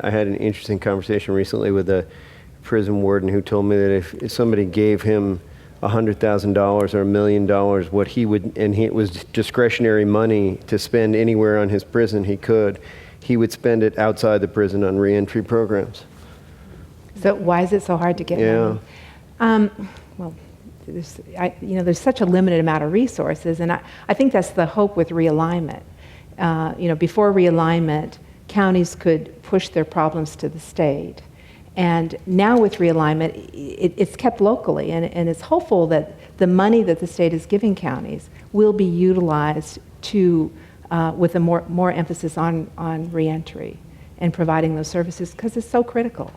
I had an interesting conversation recently with a prison warden who told me that if somebody gave him $100,000 or $1 million, what he would, and it was discretionary money to spend anywhere on his prison he would spend it outside the prison on reentry programs. So why is it so hard to get money? Well, there's such a limited amount of resources, and I think that's the hope with realignment. Before realignment, counties could push their problems to the state. And now with realignment, it's kept locally, and it's hopeful that the money that the state is giving counties will be utilized with a more emphasis on reentry and providing those services, because it's so critical.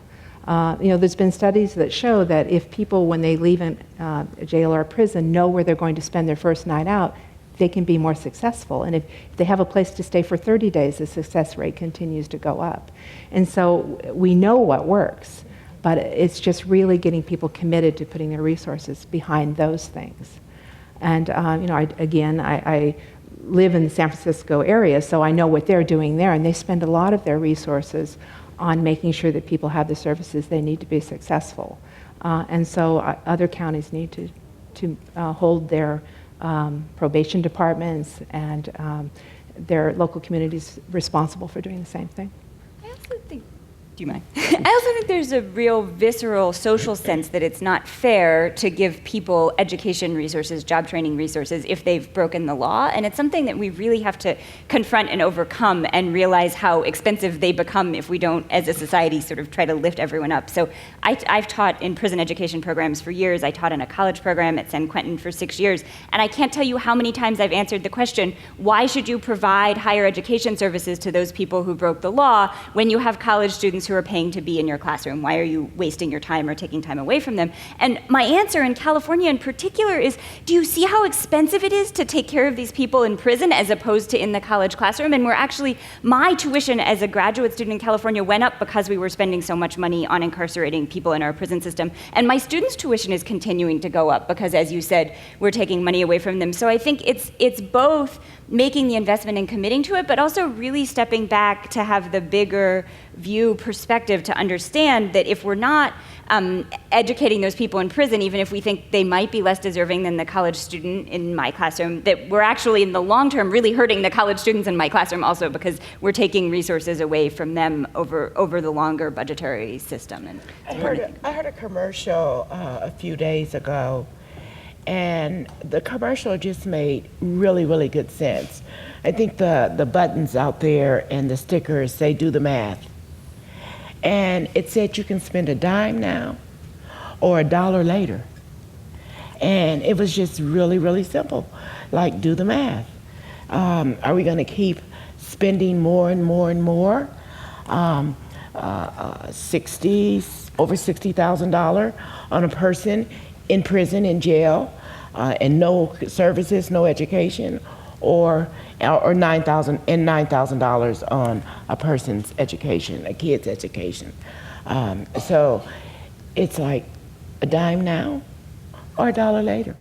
There's been studies that show that if people, when they leave a jail or a prison, know where they're going to spend their first night out, they can be more successful. And if they have a place to stay for 30 days, the success rate continues to go up. And so we know what works, but it's just really getting people committed to putting their resources behind those things. And I live in the San Francisco area, so I know what they're doing there, and they spend a lot of their resources on making sure that people have the services they need to be successful. And so other counties need to hold their probation departments and their local communities responsible for doing the same thing. I also think, do you mind? I also think there's a real visceral social sense that it's not fair to give people education resources, job training resources, if they've broken the law. And it's something that we really have to confront and overcome and realize how expensive they become if we don't, as a society, sort of try to lift everyone up. So I've taught in prison education programs for years. I taught in a college program at San Quentin for 6 years. And I can't tell you how many times I've answered the question, why should you provide higher education services to those people who broke the law when you have college students who are paying to be in your classroom? Why are you wasting your time or taking time away from them? And my answer in California in particular is, do you see how expensive it is to take care of these people in prison as opposed to in the college classroom? And my tuition as a graduate student in California went up because we were spending so much money on incarcerating people in our prison system. And my students' tuition is continuing to go up because, as you said, we're taking money away from them. So I think it's both making the investment and committing to it, but also really stepping back to have the bigger view perspective to understand that if we're not educating those people in prison, even if we think they might be less deserving than the college student in my classroom, that we're actually in the long term really hurting the college students in my classroom also, because we're taking resources away from them over the longer budgetary system. And I heard a commercial a few days ago, and the commercial just made really, really good sense. I think the buttons out there and the stickers say, do the math. And it said you can spend a dime now or $1 later. And it was just really, really simple. Like, do the math. Are we gonna keep spending more and more and more? Over $60,000 on a person in prison, in jail, and no services, no education, or $9,000 on a person's education, a kid's education. So it's like a dime now or $1 later.